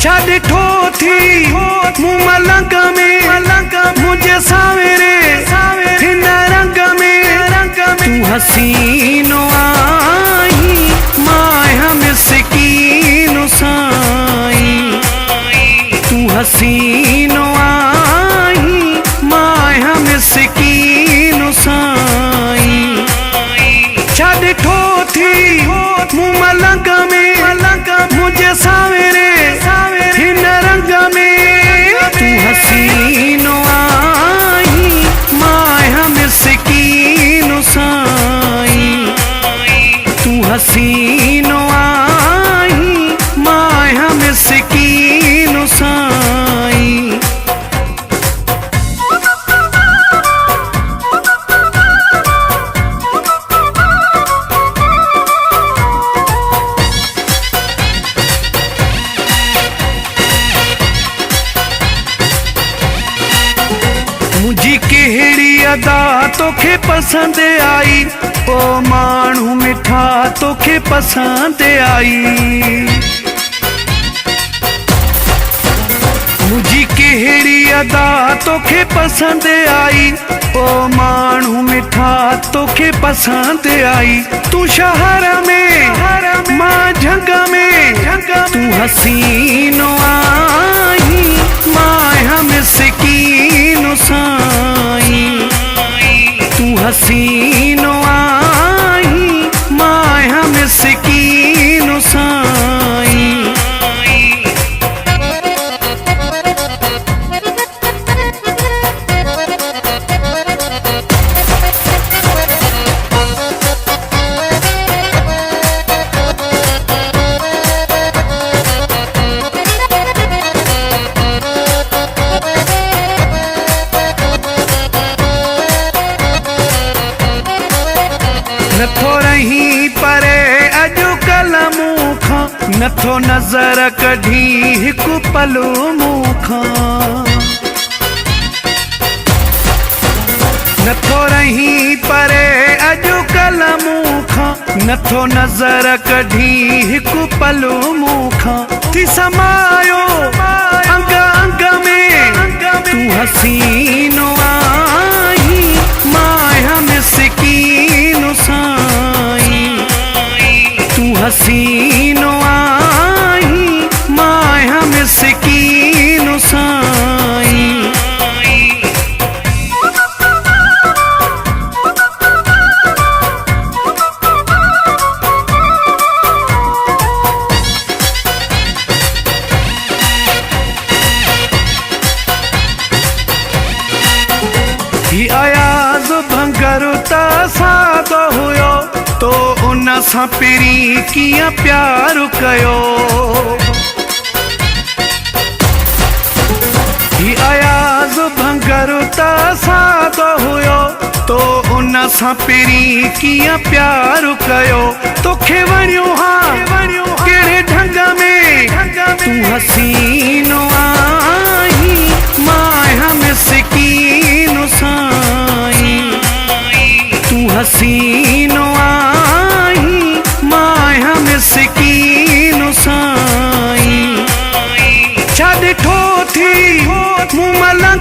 छा ॾिठो थी मूं मलंग में मुझे सावेरे हिन रंग में तू हसीनो आई माया मिस्कीनो साईं तू हसीनो आई माया मिस्कीनो साईं छा ॾिठो थी मूं मलंग में मुझे सावेरे हिन रंग में तू हसीनो आई माया मिस्कीनो साईं तू हसीनो आई माया मिस्कीनो साईं। मुझी कहिड़ी अदा तोखे पसंद आई ओ माण्हू मिठा तोखे पसंद आई मुझी कहिड़ी अदा तोखे पसंद आई ओ माण्हू मिठा तोखे पसंद आई तू शहर में मां झंग में तू हसीनो आई माया मिस्कीनो साईं तू हसीनो आई माया मिस्कीनो साईं। नथो रही परे अॼुकल्ह मूंखां नथो नज़र कढी हिकु पल मूंखां नथो रही परे अॼुकल्ह मूंखां नथो नज़र कढी हिकु पल मूंखां थी समायो अंग अंग में तू हसीनो आई माया मिस्कीनो साईं तू हसीनो आई माया मिस्कीनो साईं। ही अयाज़ भंगर त सादो हुयो तो उन सां पहिरीं कीअं प्यार कयो ही अयाज़ भंगर त सादो हुयो तो उन सां पहिरीं कीअं प्यार कयो तोखे वणियो हा कहिड़े ढंग में तू हसीनो आई माया मिस्कीनो साईं तू हसीनो आई माया मिस्कीनो साईं छा ॾिठो थी मूं मलंग